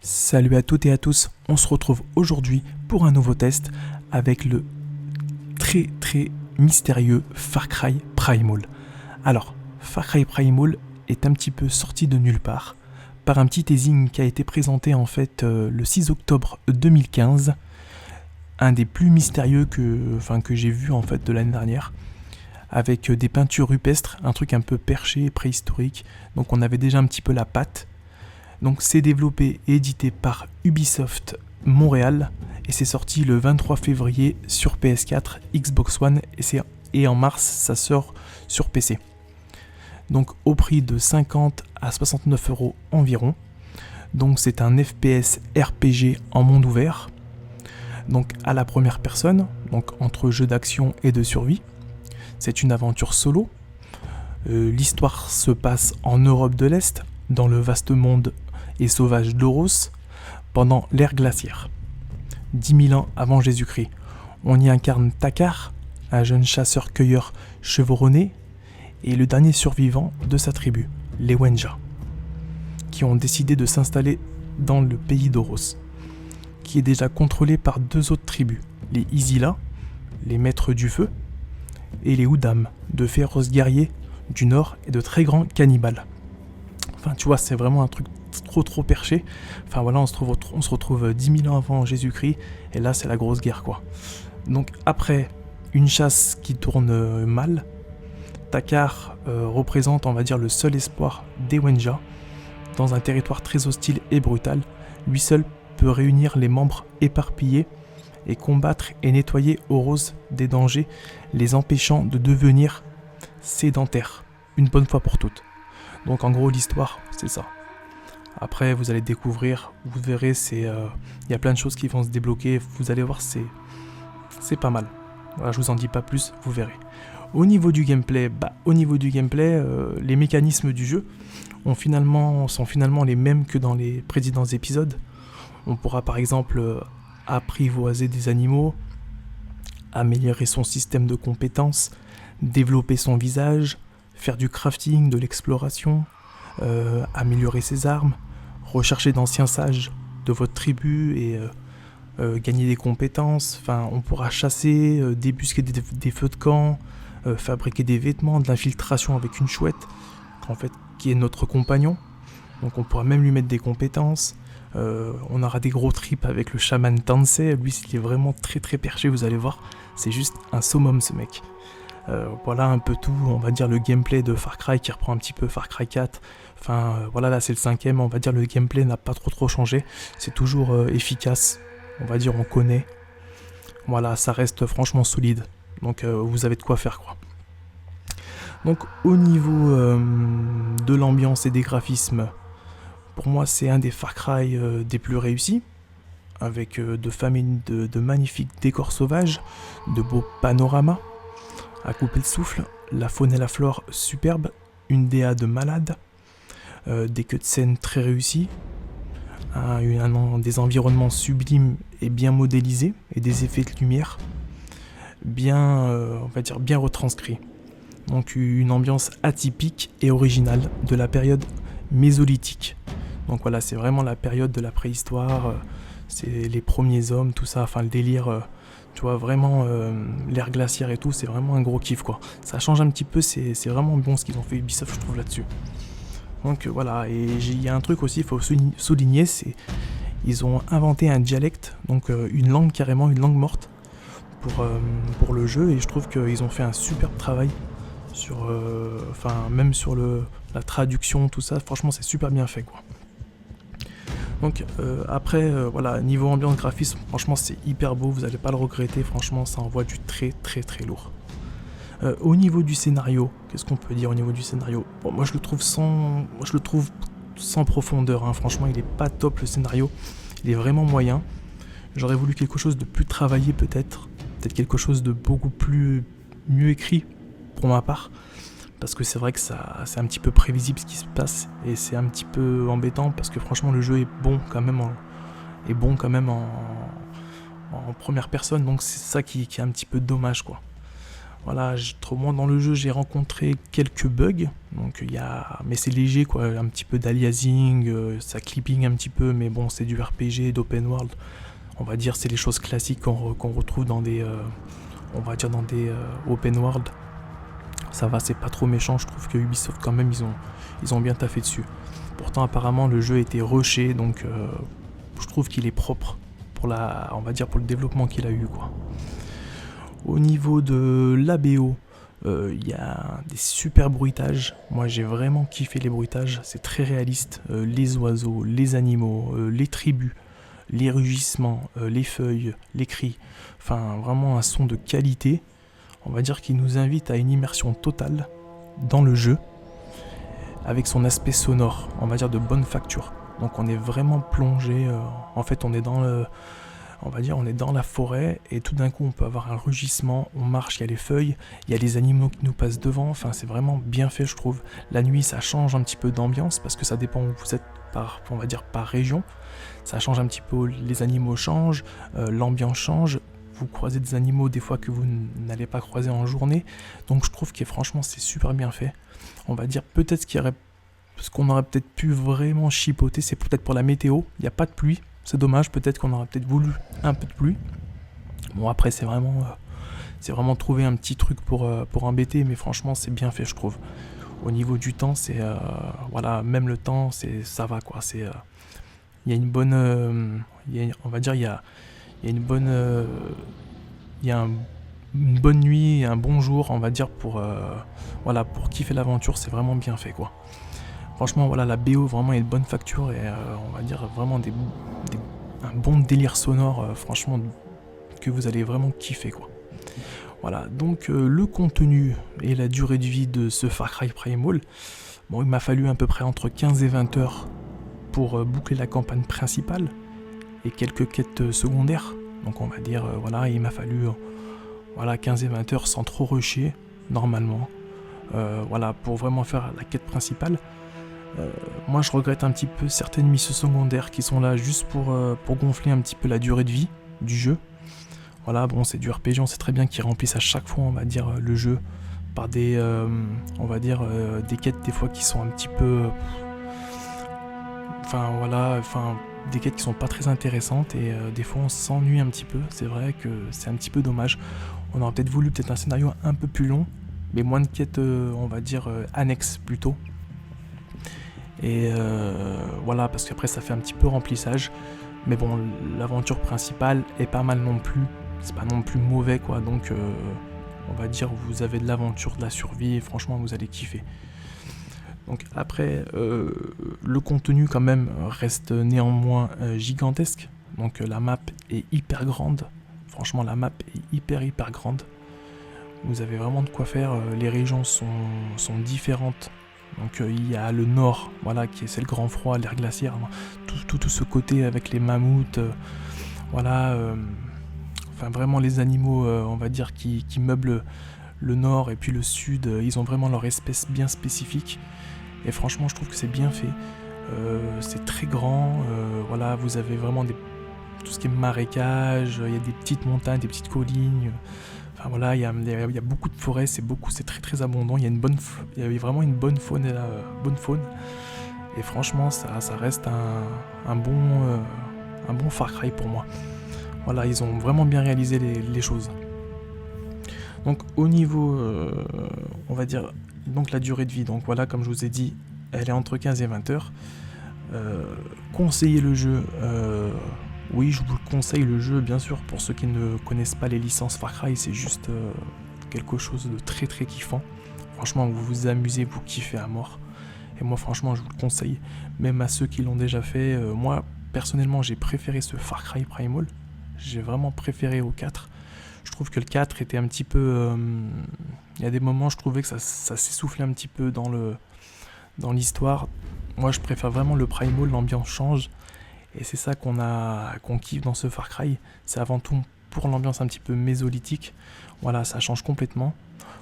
Salut à toutes et à tous, on se retrouve aujourd'hui pour un nouveau test avec le très mystérieux Far Cry Primal. Alors, Far Cry Primal est un petit peu sorti de nulle part par un petit teasing qui a été présenté en fait le 6 octobre 2015, un des plus mystérieux que j'ai vu en fait de l'année dernière, avec des peintures rupestres, un truc un peu perché, préhistorique, donc on avait déjà un petit peu la patte. Donc c'est développé et édité par Ubisoft Montréal et c'est sorti le 23 février sur PS4, Xbox One et en mars ça sort sur PC. Donc au prix de 50 à 69 € environ. Donc c'est un FPS RPG en monde ouvert. Donc à la première personne, donc entre jeu d'action et de survie. C'est une aventure solo. L'histoire se passe en Europe de l'Est, dans le vaste monde et sauvage d'Oros, pendant l'ère glaciaire. 10 000 ans avant Jésus-Christ. On y incarne Takar, un jeune chasseur-cueilleur chevronné, et le dernier survivant de sa tribu, les Wenja, qui ont décidé de s'installer dans le pays d'Oros, qui est déjà contrôlé par deux autres tribus, les Izila, les maîtres du feu, et les Udam, de féroces guerriers du nord et de très grands cannibales. Enfin, tu vois, c'est vraiment un truc trop perché. Enfin voilà, on se retrouve 10 000 ans avant Jésus-Christ, et là c'est la grosse guerre quoi. Donc après une chasse qui tourne mal, Takar représente, on va dire, le seul espoir des Wenja dans un territoire très hostile et brutal. Lui seul peut réunir les membres éparpillés et combattre et nettoyer Oros des dangers, les empêchant de devenir sédentaires une bonne fois pour toutes. Donc en gros l'histoire c'est ça. Après vous allez découvrir, vous verrez, y a plein de choses qui vont se débloquer, vous allez voir, c'est pas mal. Voilà, je vous en dis pas plus, vous verrez. Au niveau du gameplay, les mécanismes du jeu sont finalement les mêmes que dans les précédents épisodes. On pourra par exemple apprivoiser des animaux, améliorer son système de compétences, développer son visage, faire du crafting, de l'exploration, améliorer ses armes, rechercher d'anciens sages de votre tribu et gagner des compétences. Enfin, on pourra chasser, débusquer des feux de camp, fabriquer des vêtements, de l'infiltration avec une chouette, en fait, qui est notre compagnon. Donc on pourra même lui mettre des compétences. On aura des gros trips avec le chaman Tansei. Lui, il est vraiment très perché, vous allez voir. C'est juste un summum ce mec. Voilà un peu tout, on va dire, le gameplay de Far Cry qui reprend un petit peu Far Cry 4. Enfin voilà, là c'est le 5ème, on va dire le gameplay n'a pas trop changé. C'est toujours efficace, on va dire, on connaît. Voilà, ça reste franchement solide. Donc vous avez de quoi faire quoi. Donc au niveau de l'ambiance et des graphismes, pour moi c'est un des Far Cry des plus réussis, avec de magnifiques décors sauvages, de beaux panoramas à couper le souffle, la faune et la flore superbes, une DA de malade, des cutscenes très réussies, des environnements sublimes et bien modélisés, et des effets de lumière on va dire bien retranscrits. Donc une ambiance atypique et originale de la période mésolithique. Donc voilà, c'est vraiment la période de la préhistoire, c'est les premiers hommes, tout ça, enfin le délire, tu vois, vraiment l'ère glaciaire et tout, c'est vraiment un gros kiff quoi. Ça change un petit peu, c'est vraiment bon ce qu'ils ont fait Ubisoft, je trouve, là-dessus. Donc voilà, et il y a un truc aussi, il faut souligner, c'est ils ont inventé un dialecte, donc une langue carrément, une langue morte pour le jeu, et je trouve qu'ils ont fait un superbe travail sur, même sur la traduction, tout ça, franchement c'est super bien fait quoi. Donc après, voilà, niveau ambiance graphisme, franchement c'est hyper beau, vous n'allez pas le regretter, franchement ça envoie du très lourd. Au niveau du scénario, qu'est-ce qu'on peut dire au niveau du scénario ? Bon, moi je le trouve sans profondeur, hein. Franchement il est pas top le scénario, il est vraiment moyen. J'aurais voulu quelque chose de plus travaillé peut-être quelque chose de beaucoup mieux écrit pour ma part, parce que c'est vrai que c'est un petit peu prévisible ce qui se passe, et c'est un petit peu embêtant, parce que franchement le jeu est bon quand même en première personne, donc c'est ça qui est un petit peu dommage, quoi. Voilà, autrement dans le jeu j'ai rencontré quelques bugs, donc mais c'est léger, quoi, un petit peu d'aliasing, ça clipping un petit peu, mais bon, c'est du RPG, d'open world, on va dire, c'est les choses classiques qu'on retrouve dans des, on va dire, dans des open world. Ça va, c'est pas trop méchant, je trouve que Ubisoft quand même ils ont bien taffé dessus. Pourtant apparemment le jeu était rushé, donc je trouve qu'il est propre pour on va dire, pour le développement qu'il a eu, quoi. Au niveau de la BO, il y a des super bruitages. Moi j'ai vraiment kiffé les bruitages, c'est très réaliste. Les oiseaux, les animaux, les tribus, les rugissements, les feuilles, les cris. Enfin vraiment un son de qualité. On va dire qu'il nous invite à une immersion totale dans le jeu, avec son aspect sonore, on va dire de bonne facture. Donc on est vraiment plongé, en fait on est dans on est dans la forêt et tout d'un coup on peut avoir un rugissement, on marche, il y a les feuilles, il y a les animaux qui nous passent devant, enfin c'est vraiment bien fait, je trouve. La nuit ça change un petit peu d'ambiance parce que ça dépend où vous êtes on va dire par région, ça change un petit peu, les animaux changent, l'ambiance change. Vous croisez des animaux des fois que vous n'allez pas croiser en journée, donc je trouve que franchement c'est super bien fait. On va dire peut-être ce qu'on aurait peut-être pu vraiment chipoter, c'est peut-être pour la météo, il n'y a pas de pluie, c'est dommage, peut-être qu'on aurait peut-être voulu un peu de pluie. Bon après c'est vraiment trouver un petit truc pour embêter, mais franchement c'est bien fait, je trouve. Au niveau du temps, c'est voilà, même le temps, ça va, quoi, c'est il y a une bonne on va dire il y a une bonne une bonne nuit et un bon jour, on va dire, pour kiffer l'aventure, c'est vraiment bien fait, quoi. Franchement, voilà, la BO vraiment est de bonne facture et on va dire vraiment un bon délire sonore, franchement, que vous allez vraiment kiffer, quoi. Voilà, donc le contenu et la durée de vie de ce Far Cry Primal, bon, il m'a fallu à peu près entre 15 et 20 heures pour boucler la campagne principale et quelques quêtes secondaires. Donc on va dire, il m'a fallu 15 et 20 heures sans trop rusher, normalement, pour vraiment faire la quête principale. Moi je regrette un petit peu certaines missions secondaires qui sont là juste pour gonfler un petit peu la durée de vie du jeu. Voilà, bon, c'est du RPG, on sait très bien qu'ils remplissent à chaque fois, on va dire, le jeu par des quêtes des fois qui sont un petit peu... des quêtes qui sont pas très intéressantes et des fois on s'ennuie un petit peu. C'est vrai que c'est un petit peu dommage. On aurait peut-être voulu un scénario un peu plus long, mais moins de quêtes, annexes plutôt. Et parce qu'après ça fait un petit peu remplissage. Mais bon, l'aventure principale est pas mal non plus. C'est pas non plus mauvais, quoi. Donc on va dire vous avez de l'aventure, de la survie et franchement vous allez kiffer. Donc après, le contenu quand même reste néanmoins gigantesque. Donc la map est hyper grande. Franchement, la map est hyper grande. Vous avez vraiment de quoi faire. Les régions sont différentes. Donc il y a le nord, c'est le grand froid, l'air glaciaire. Tout ce côté avec les mammouths. Vraiment les animaux, on va dire, qui meublent le nord et puis le sud. Ils ont vraiment leur espèce bien spécifique. Et franchement, je trouve que c'est bien fait. C'est très grand. Vous avez vraiment tout ce qui est marécage. Il y a des petites montagnes, des petites collines. Il y a beaucoup de forêts. C'est très très abondant. Il y a vraiment une bonne faune. Et franchement, ça reste un bon Far Cry pour moi. Voilà, ils ont vraiment bien réalisé les choses. Donc au niveau, on va dire, donc la durée de vie, donc voilà, comme je vous ai dit, elle est entre 15 et 20 heures. Conseiller le jeu, oui, je vous conseille le jeu, bien sûr, pour ceux qui ne connaissent pas les licences Far Cry, c'est juste quelque chose de très très kiffant. Franchement, vous vous amusez, vous kiffez à mort. Et moi, franchement, je vous le conseille, même à ceux qui l'ont déjà fait. Moi, personnellement, j'ai préféré ce Far Cry Primal. J'ai vraiment préféré au 4. Je trouve que le 4 était un petit peu... il y a des moments, je trouvais que ça s'essoufflait un petit peu dans l'histoire. Moi, je préfère vraiment le Primal, l'ambiance change. Et c'est ça qu'on kiffe dans ce Far Cry. C'est avant tout pour l'ambiance un petit peu mésolithique. Voilà, ça change complètement.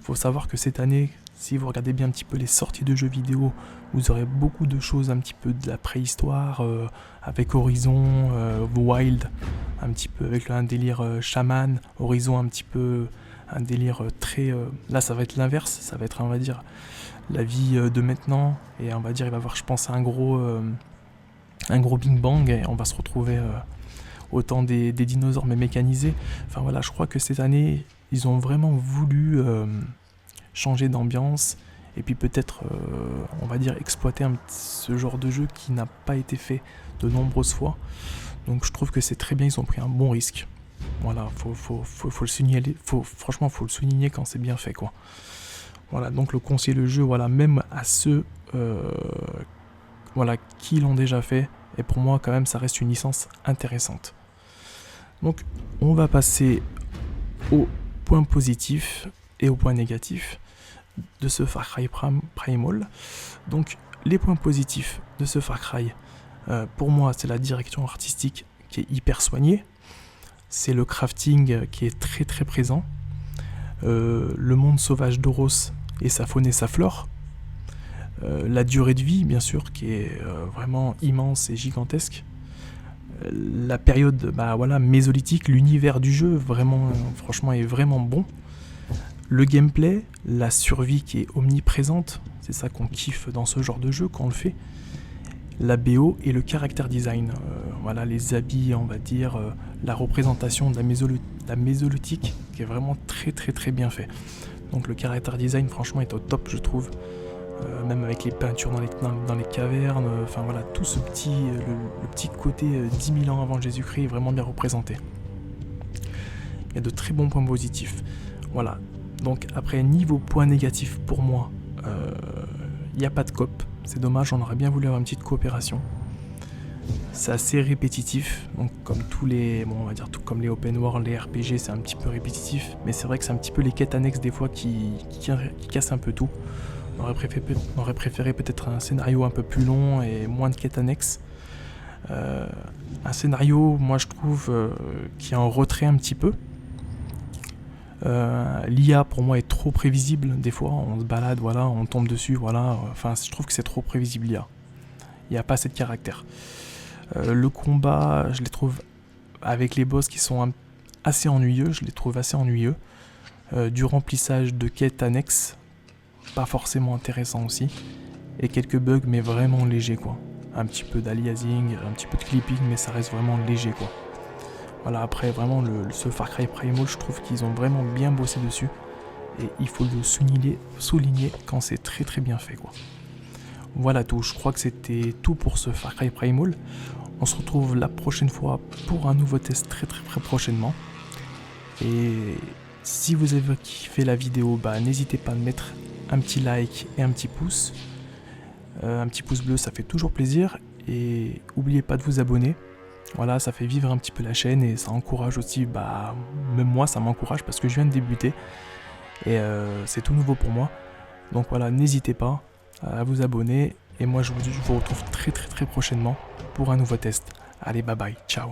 Faut savoir que cette année, si vous regardez bien un petit peu les sorties de jeux vidéo, vous aurez beaucoup de choses un petit peu de la préhistoire, avec Horizon, Wild, un petit peu avec un délire chaman, Horizon un petit peu, un délire très... là ça va être l'inverse, ça va être on va dire la vie de maintenant, et on va dire il va y avoir je pense un gros Big Bang, et on va se retrouver au temps des dinosaures mais mécanisés. Enfin voilà, je crois que cette année ils ont vraiment voulu changer d'ambiance, et puis peut-être on va dire exploiter ce genre de jeu qui n'a pas été fait de nombreuses fois. Donc je trouve que c'est très bien, ils ont pris un bon risque. Voilà, faut le souligner, franchement faut le souligner quand c'est bien fait quoi. Voilà, donc le conseiller le jeu, voilà, même à ceux voilà, qui l'ont déjà fait, et pour moi quand même ça reste une licence intéressante. Donc on va passer aux points positifs et aux points négatifs de ce Far Cry Primal. Donc les points positifs de ce Far Cry, pour moi c'est la direction artistique qui est hyper soignée, c'est le crafting qui est très très présent, le monde sauvage d'Oros et sa faune et sa flore, la durée de vie bien sûr qui est vraiment immense et gigantesque, la période mésolithique, l'univers du jeu vraiment franchement est vraiment bon, le gameplay, la survie qui est omniprésente, c'est ça qu'on kiffe dans ce genre de jeu quand on le fait, la BO et le character design, voilà, les habits on va dire, la représentation de la mésolithique qui est vraiment très très très bien fait. Donc le character design franchement est au top je trouve, même avec les peintures dans les cavernes, enfin voilà, tout ce petit, le petit côté 10 000 ans avant Jésus-Christ est vraiment bien représenté. Il y a de très bons points positifs. Voilà, donc après niveau point négatif pour moi, il n'y a pas de coop, c'est dommage, on aurait bien voulu avoir une petite coopération. C'est assez répétitif, donc comme tous les, on va dire tout comme les open world, les RPG, c'est un petit peu répétitif, mais c'est vrai que c'est un petit peu les quêtes annexes des fois qui cassent un peu tout. On aurait préféré peut-être un scénario un peu plus long et moins de quêtes annexes. Un scénario, moi je trouve, qui est en retrait un petit peu. L'IA pour moi est trop prévisible, des fois on se balade, voilà, on tombe dessus, voilà, enfin je trouve que c'est trop prévisible l'IA. Il n'y a pas assez de caractère. Le combat, je les trouve, avec les boss qui sont assez ennuyeux, je les trouve assez ennuyeux. Du remplissage de quêtes annexes, pas forcément intéressant aussi. Et quelques bugs, mais vraiment légers quoi. Un petit peu d'aliasing, un petit peu de clipping, mais ça reste vraiment léger quoi. Voilà, après vraiment ce Far Cry Primal, je trouve qu'ils ont vraiment bien bossé dessus. Et il faut le souligner quand c'est très très bien fait quoi. Voilà tout, je crois que c'était tout pour ce Far Cry Primal. On se retrouve la prochaine fois pour un nouveau test très très très prochainement. Et si vous avez kiffé la vidéo, n'hésitez pas à mettre un petit like et un petit pouce. Un petit pouce bleu, ça fait toujours plaisir. Et n'oubliez pas de vous abonner. Voilà, ça fait vivre un petit peu la chaîne et ça encourage aussi, même moi ça m'encourage parce que je viens de débuter. Et c'est tout nouveau pour moi. Donc voilà, n'hésitez pas à vous abonner. Et moi je vous retrouve très très très prochainement pour un nouveau test. Allez, bye bye, ciao.